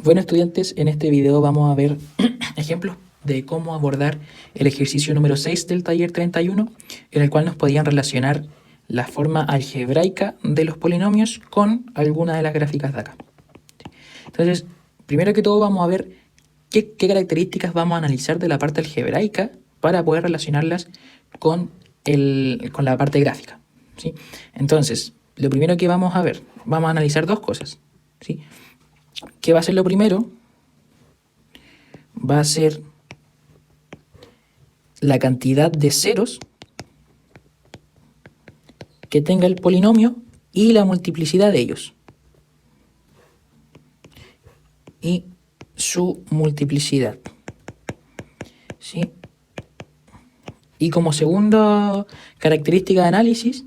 Bueno, estudiantes, en este video vamos a ver ejemplos de cómo abordar el ejercicio número 6 del taller 31, en el cual nos podían relacionar la forma algebraica de los polinomios con alguna de las gráficas de acá. Entonces, primero que todo vamos a ver qué características vamos a analizar de la parte algebraica para poder relacionarlas con la parte gráfica, ¿sí? Entonces, lo primero que vamos a ver, vamos a analizar dos cosas, ¿sí? ¿Qué va a ser lo primero? Va a ser la cantidad de ceros que tenga el polinomio y la multiplicidad de ellos. Y su multiplicidad, ¿sí? Y como segunda característica de análisis,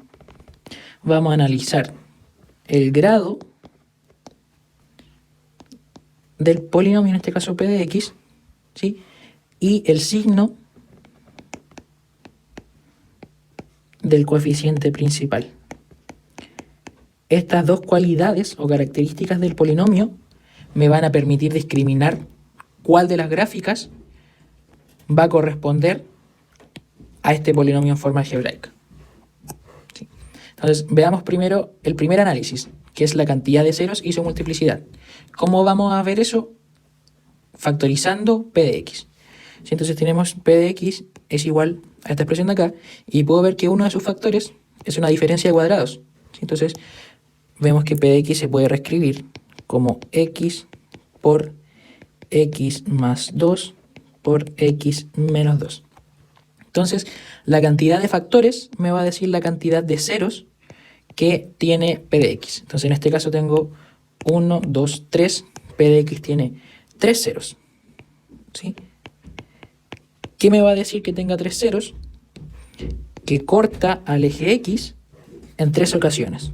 vamos a analizar el grado del polinomio, en este caso p de x, ¿sí? Y el signo del coeficiente principal. Estas dos cualidades o características del polinomio me van a permitir discriminar cuál de las gráficas va a corresponder a este polinomio en forma algebraica, ¿sí? Entonces, veamos primero el primer análisis, que es la cantidad de ceros y su multiplicidad. ¿Cómo vamos a ver eso? Factorizando p de x. ¿Sí? Entonces tenemos p de x es igual a esta expresión de acá, y puedo ver que uno de sus factores es una diferencia de cuadrados, ¿sí? Entonces vemos que p de x se puede reescribir como x por x más 2 por x menos 2. Entonces, la cantidad de factores me va a decir la cantidad de ceros que tiene p de x. Entonces, en este caso tengo 1, 2, 3. P de x tiene 3 ceros, ¿sí? ¿Qué me va a decir que tenga 3 ceros? Que corta al eje x en 3 ocasiones,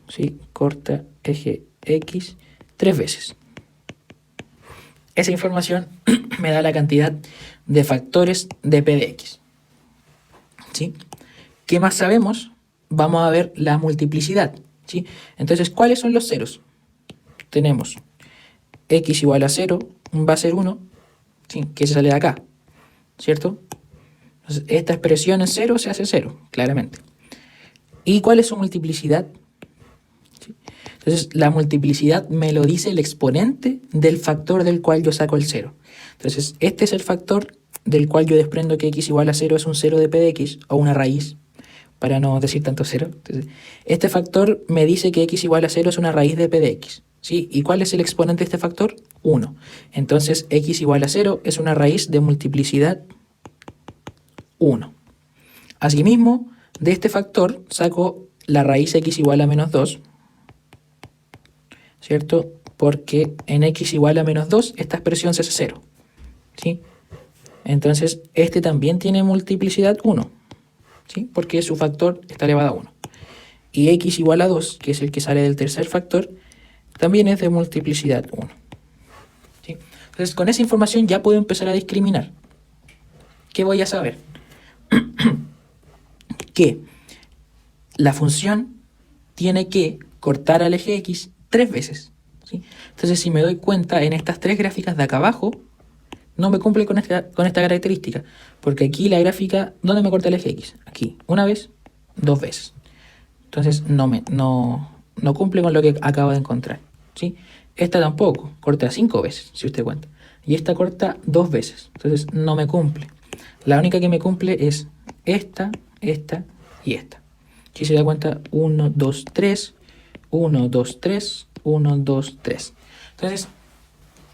¿sí? Corta eje x 3 veces. Esa información me da la cantidad de factores de p de x, ¿sí? ¿Qué más sabemos? Vamos a ver la multiplicidad, ¿sí? Entonces, ¿cuáles son los ceros? Tenemos x igual a 0, va a ser 1, ¿sí? Que se sale de acá, ¿cierto? Entonces, esta expresión en 0 se hace 0, claramente. ¿Y cuál es su multiplicidad? ¿Sí? Entonces, la multiplicidad me lo dice el exponente del factor del cual yo saco el 0. Entonces, este es el factor del cual yo desprendo que x igual a 0 es un 0 de p de x, o una raíz, para no decir tanto 0. Entonces, este factor me dice que x igual a 0 es una raíz de p de x, ¿sí? ¿Y cuál es el exponente de este factor? 1. Entonces, x igual a 0 es una raíz de multiplicidad 1. Asimismo, de este factor saco la raíz x igual a menos 2, ¿cierto? Porque en x igual a menos 2 esta expresión se hace 0, ¿sí? Entonces, este también tiene multiplicidad 1, ¿sí? Porque su factor está elevado a 1. Y x igual a 2, que es el que sale del tercer factor, también es de multiplicidad 1, ¿sí? Entonces, con esa información ya puedo empezar a discriminar. ¿Qué voy a saber? Que la función tiene que cortar al eje x 3 veces, ¿sí? Entonces, si me doy cuenta, en estas 3 gráficas de acá abajo, no me cumple con esta característica, porque aquí la gráfica, ¿dónde me corta el eje x? Aquí, una vez, 2 veces. Entonces, no cumple con lo que acabo de encontrar, ¿sí? Esta tampoco, corta 5 veces, si usted cuenta. Y esta corta 2 veces, entonces no me cumple. La única que me cumple es esta y esta. Si se da cuenta, 1, 2, 3, 1, 2, 3, 1, 2, 3. Entonces,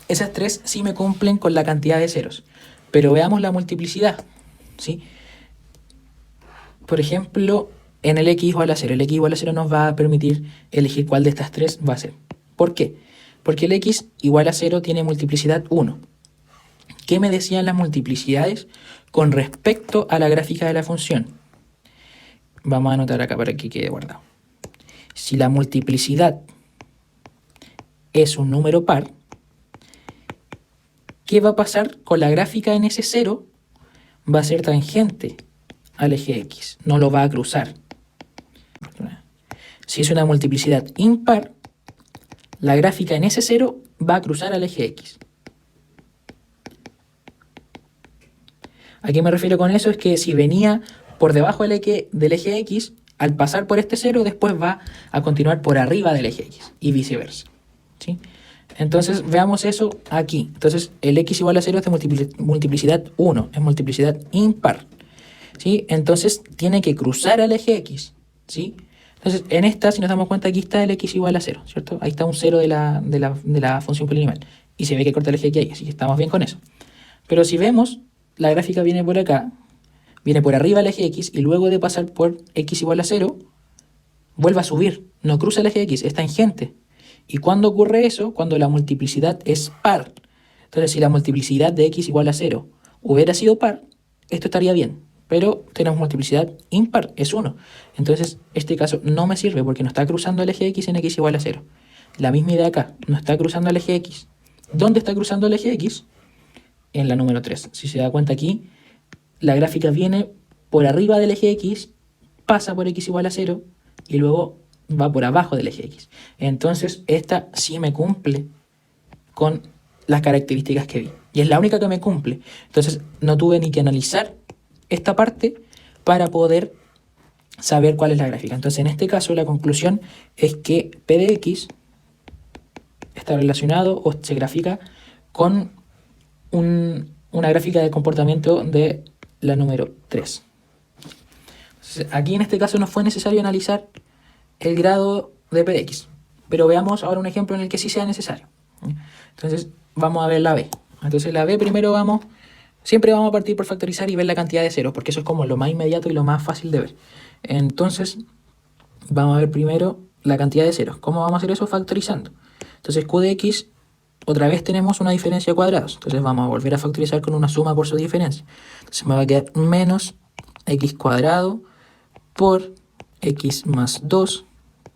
esas 3 sí me cumplen con la cantidad de ceros. Pero veamos la multiplicidad, ¿sí? Por ejemplo, en el x igual a 0. El x igual a 0 nos va a permitir elegir cuál de estas 3 va a ser. ¿Por qué? Porque el x igual a 0 tiene multiplicidad 1. ¿Qué me decían las multiplicidades con respecto a la gráfica de la función? Vamos a anotar acá para que quede guardado. Si la multiplicidad es un número par, ¿qué va a pasar con la gráfica en ese 0? Va a ser tangente al eje x, no lo va a cruzar. Si es una multiplicidad impar, la gráfica en ese 0 va a cruzar al eje X. ¿A qué me refiero con eso? Es que si venía por debajo del eje X, al pasar por este 0, después va a continuar por arriba del eje X y viceversa. ¿Sí? Entonces, veamos eso aquí. Entonces, el X igual a 0 es de multiplicidad 1, es multiplicidad impar. ¿Sí? Entonces, tiene que cruzar al eje X. ¿Sí? Entonces, en esta, si nos damos cuenta, aquí está el X igual a 0, ¿cierto? Ahí está un 0 de la función polinomial. Y se ve que corta el eje X, así que estamos bien con eso. Pero si vemos, la gráfica viene por acá, viene por arriba del eje X, y luego de pasar por X igual a 0, vuelve a subir. No cruza el eje X, es tangente. ¿Y cuándo ocurre eso? Cuando la multiplicidad es par. Entonces, si la multiplicidad de X igual a 0 hubiera sido par, esto estaría bien. Pero tenemos multiplicidad impar, es 1. Entonces, este caso no me sirve porque no está cruzando el eje X en X igual a 0. La misma idea acá, no está cruzando el eje X. ¿Dónde está cruzando el eje X? En la número 3. Si se da cuenta aquí, la gráfica viene por arriba del eje X, pasa por X igual a 0 y luego va por abajo del eje X. Entonces, esta sí me cumple con las características que vi. Y es la única que me cumple. Entonces, no tuve ni que analizar esta parte para poder saber cuál es la gráfica. Entonces, en este caso, la conclusión es que P de X está relacionado o se grafica con una gráfica de comportamiento de la número 3. Entonces, aquí en este caso no fue necesario analizar el grado de P de X, pero veamos ahora un ejemplo en el que sí sea necesario. Entonces, vamos a ver la B. Entonces, la B primero siempre vamos a partir por factorizar y ver la cantidad de ceros, porque eso es como lo más inmediato y lo más fácil de ver. Entonces, vamos a ver primero la cantidad de ceros. ¿Cómo vamos a hacer eso? Factorizando. Entonces, Q de X, otra vez tenemos una diferencia de cuadrados. Entonces, vamos a volver a factorizar con una suma por su diferencia. Entonces, me va a quedar menos X cuadrado por X más 2,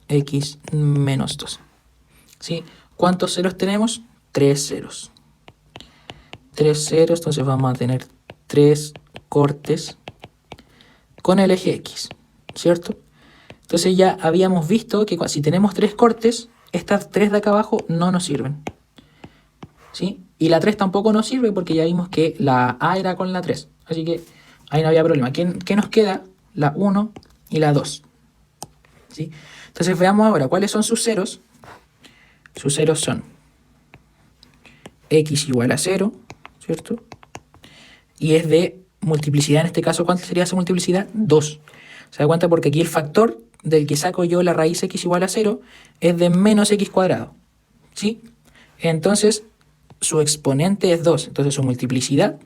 X menos 2. ¿Sí? ¿Cuántos ceros tenemos? 3 ceros. 3 ceros, entonces vamos a tener 3 cortes con el eje X, ¿cierto? Entonces ya habíamos visto que si tenemos 3 cortes, estas 3 de acá abajo no nos sirven, ¿sí? Y la 3 tampoco nos sirve porque ya vimos que la A era con la 3, así que ahí no había problema. ¿Qué nos queda? La 1 y la 2, ¿sí? Entonces veamos ahora cuáles son sus ceros. Sus ceros son X igual a 0, ¿cierto? Y es de multiplicidad, en este caso, ¿cuánto sería esa multiplicidad? 2. ¿Se da cuenta? Porque aquí el factor del que saco yo la raíz X igual a 0 es de menos X cuadrado, ¿sí? Entonces, su exponente es 2, entonces su multiplicidad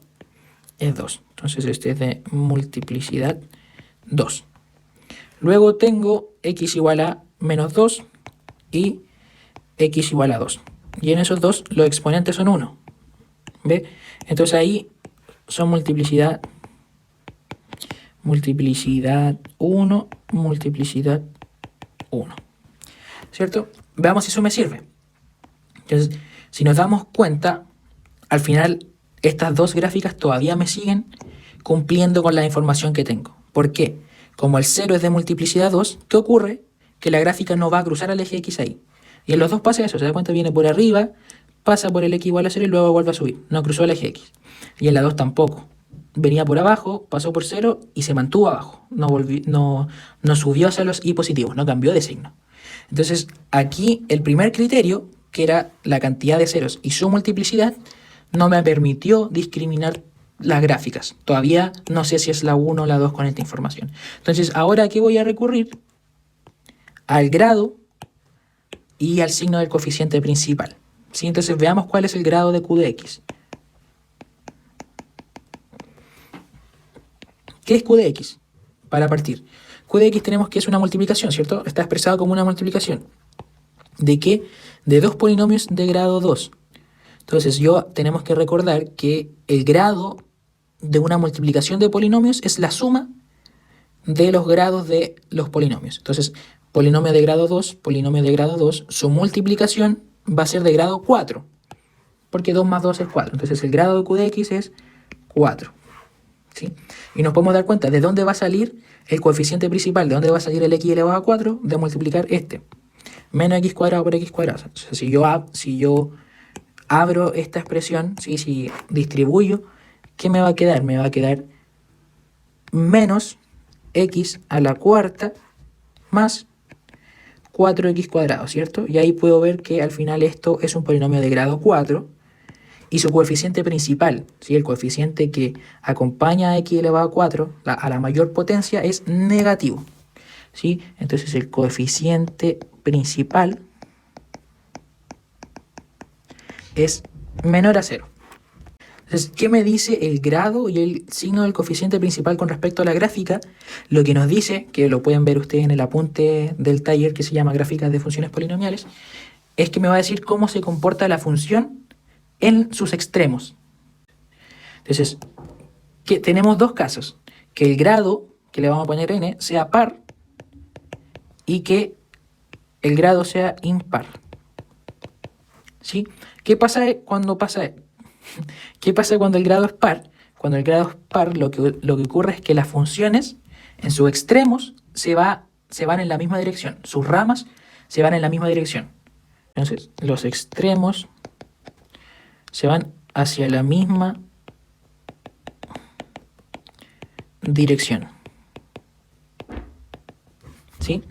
es 2. Entonces, este es de multiplicidad 2. Luego tengo X igual a menos 2 y X igual a 2. Y en esos dos los exponentes son 1. ¿Ve? Entonces ahí son multiplicidad 1, multiplicidad 1. ¿Cierto? Veamos si eso me sirve. Entonces, si nos damos cuenta, al final estas dos gráficas todavía me siguen cumpliendo con la información que tengo. ¿Por qué? Como el 0 es de multiplicidad 2, ¿qué ocurre? Que la gráfica no va a cruzar al eje X ahí. Y en los dos pasa eso, se da cuenta, viene por arriba, pasa por el X igual a 0 y luego vuelve a subir. No cruzó el eje X. Y en la 2 tampoco. Venía por abajo, pasó por 0 y se mantuvo abajo. No subió hacia los Y positivos, no cambió de signo. Entonces, aquí el primer criterio, que era la cantidad de ceros y su multiplicidad, no me permitió discriminar las gráficas. Todavía no sé si es la 1 o la 2 con esta información. Entonces, ahora, ¿a qué voy a recurrir? Al grado y al signo del coeficiente principal. ¿Sí? Entonces, veamos cuál es el grado de Q de X. ¿Qué es Q de X? Para partir. Q de X tenemos que es una multiplicación, ¿cierto? Está expresado como una multiplicación. ¿De qué? De dos polinomios de grado 2. Entonces, tenemos que recordar que el grado de una multiplicación de polinomios es la suma de los grados de los polinomios. Entonces, polinomio de grado 2, su multiplicación va a ser de grado 4, porque 2 más 2 es 4. Entonces, el grado de Q de X es 4. ¿Sí? Y nos podemos dar cuenta de dónde va a salir el coeficiente principal, de dónde va a salir el X elevado a 4, de multiplicar este. menos x cuadrado por x cuadrado. O sea, si yo abro esta expresión, ¿sí? Si distribuyo, ¿qué me va a quedar? Me va a quedar menos x a la cuarta más 4x cuadrado, ¿cierto? Y ahí puedo ver que al final esto es un polinomio de grado 4 y su coeficiente principal, ¿sí? El coeficiente que acompaña a x elevado a 4 a la mayor potencia es negativo, ¿sí? Entonces el coeficiente principal es menor a 0. Entonces, ¿qué me dice el grado y el signo del coeficiente principal con respecto a la gráfica? Lo que nos dice, que lo pueden ver ustedes en el apunte del taller que se llama Gráficas de Funciones Polinomiales, es que me va a decir cómo se comporta la función en sus extremos. Entonces, que tenemos dos casos, que el grado, que le vamos a poner n, sea par y que el grado sea impar. ¿Sí? ¿Qué pasa cuando el grado es par? Cuando el grado es par, lo que ocurre es que las funciones en sus extremos se van en la misma dirección. Sus ramas se van en la misma dirección. Entonces, los extremos se van hacia la misma dirección. ¿Sí?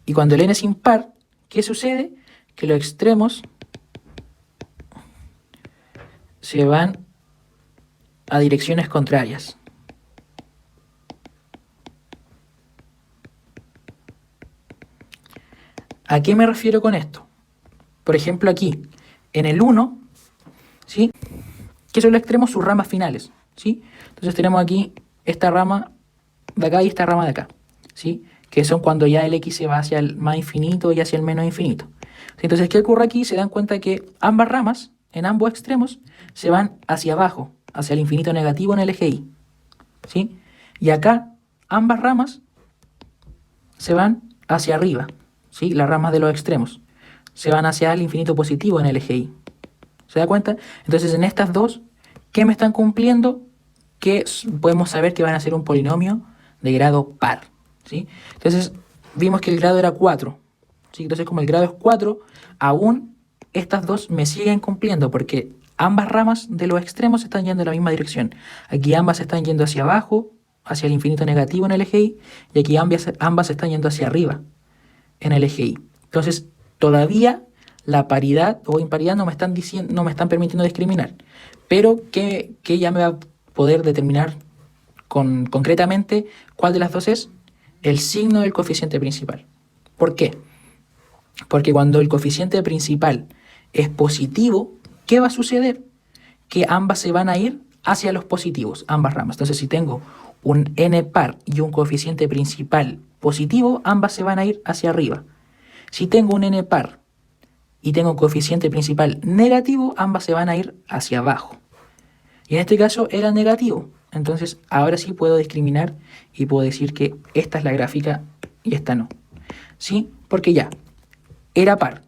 Y cuando el n es impar, ¿qué sucede? Que los extremos se van a direcciones contrarias. ¿A qué me refiero con esto? Por ejemplo, aquí, en el 1, ¿sí? ¿Qué son los extremos? Sus ramas finales, ¿sí? Entonces tenemos aquí esta rama de acá y esta rama de acá, ¿sí? Que son cuando ya el x se va hacia el más infinito y hacia el menos infinito. Entonces, ¿qué ocurre aquí? Se dan cuenta que ambas ramas, en ambos extremos, se van hacia abajo, hacia el infinito negativo en el eje y, ¿sí? Y acá, ambas ramas se van hacia arriba, ¿sí? Las ramas de los extremos se van hacia el infinito positivo en el eje y. ¿Se da cuenta? Entonces, en estas dos, ¿qué me están cumpliendo? Que podemos saber que van a ser un polinomio de grado par, ¿sí? Entonces, vimos que el grado era 4, ¿sí? Entonces, como el grado es 4, aún estas dos me siguen cumpliendo porque ambas ramas de los extremos están yendo en la misma dirección. Aquí ambas están yendo hacia abajo, hacia el infinito negativo en el eje y aquí ambas están yendo hacia arriba en el eje y. Entonces, todavía la paridad o imparidad no me están permitiendo discriminar. Pero que ya me va a poder determinar concretamente cuál de las dos es el signo del coeficiente principal. ¿Por qué? Porque cuando el coeficiente principal es positivo, ¿qué va a suceder? Que ambas se van a ir hacia los positivos, ambas ramas. Entonces, si tengo un n par y un coeficiente principal positivo, ambas se van a ir hacia arriba. Si tengo un n par y tengo un coeficiente principal negativo, ambas se van a ir hacia abajo. Y en este caso era negativo. Entonces, ahora sí puedo discriminar y puedo decir que esta es la gráfica y esta no. ¿Sí? Porque ya era par.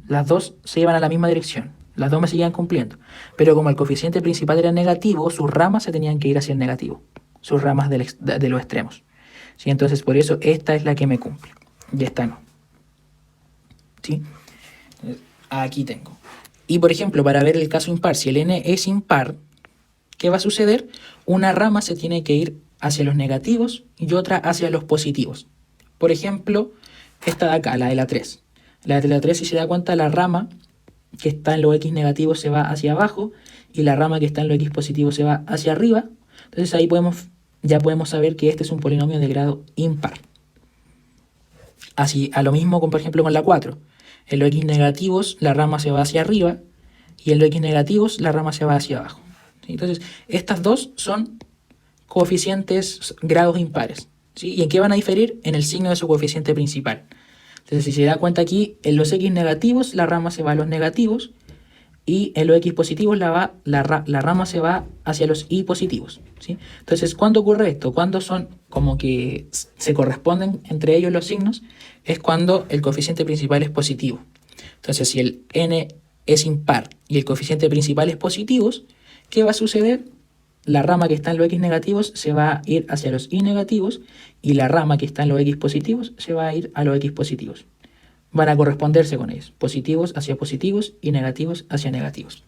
Las dos se iban a la misma dirección. Las dos me seguían cumpliendo. Pero como el coeficiente principal era negativo, sus ramas se tenían que ir hacia el negativo. Sus ramas de los extremos. ¿Sí? Entonces, por eso esta es la que me cumple. Y esta no. ¿Sí? Aquí tengo. Y por ejemplo, para ver el caso impar, si el n es impar, ¿qué va a suceder? Una rama se tiene que ir hacia los negativos y otra hacia los positivos. Por ejemplo, esta de acá, la de la 3. La de la 3, si se da cuenta, la rama que está en los x negativos se va hacia abajo y la rama que está en los x positivos se va hacia arriba. Entonces ahí ya podemos saber que este es un polinomio de grado impar. Así, a lo mismo por ejemplo con la 4. En los x negativos la rama se va hacia arriba y en los x negativos la rama se va hacia abajo. Entonces, estas dos son coeficientes grados impares, ¿sí? ¿Y en qué van a diferir? En el signo de su coeficiente principal. Entonces, si se da cuenta aquí, en los x negativos la rama se va a los negativos y en los x positivos la rama se va hacia los y positivos, ¿sí? Entonces, ¿cuándo ocurre esto? Cuando son como que se corresponden entre ellos los signos, es cuando el coeficiente principal es positivo. Entonces, si el n es impar y el coeficiente principal es positivo, ¿qué va a suceder? La rama que está en los x negativos se va a ir hacia los y negativos y la rama que está en los x positivos se va a ir a los x positivos. van a corresponderse con ellos. Positivos hacia positivos y negativos hacia negativos.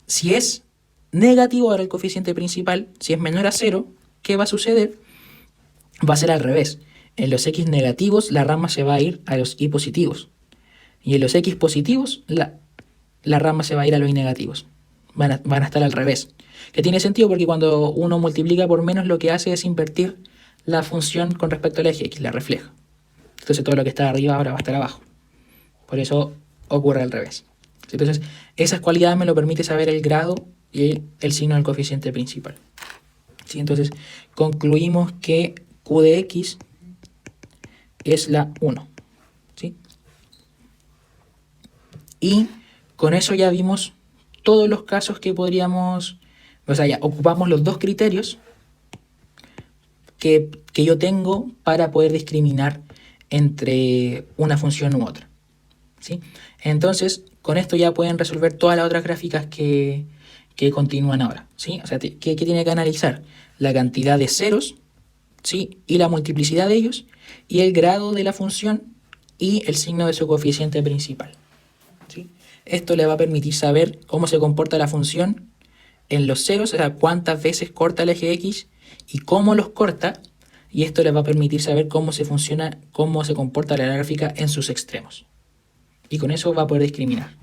Si es negativo ahora el coeficiente principal, si es menor a 0, ¿qué va a suceder? Va a ser al revés. En los x negativos la rama se va a ir a los y positivos. Y en los x positivos la rama se va a ir a los y negativos. Van a estar al revés. Que tiene sentido porque cuando uno multiplica por menos lo que hace es invertir la función con respecto al eje x, la refleja. Entonces todo lo que está arriba ahora va a estar abajo. Por eso ocurre al revés. Entonces esas cualidades me lo permite saber el grado y el signo del coeficiente principal. ¿Sí? Entonces concluimos que q de x es la 1. ¿Sí? Y con eso ya vimos todos los casos que podríamos... O sea, ya ocupamos los dos criterios que yo tengo para poder discriminar entre una función u otra. ¿Sí? Entonces, con esto ya pueden resolver todas las otras gráficas que continúan ahora. ¿Sí? O sea, ¿qué tiene que analizar? La cantidad de ceros, ¿sí? Y la multiplicidad de ellos, y el grado de la función y el signo de su coeficiente principal. ¿Sí? Esto le va a permitir saber cómo se comporta la función en los ceros, o sea, cuántas veces corta el eje X y cómo los corta, y esto les va a permitir saber cómo se comporta la gráfica en sus extremos. Y con eso va a poder discriminar.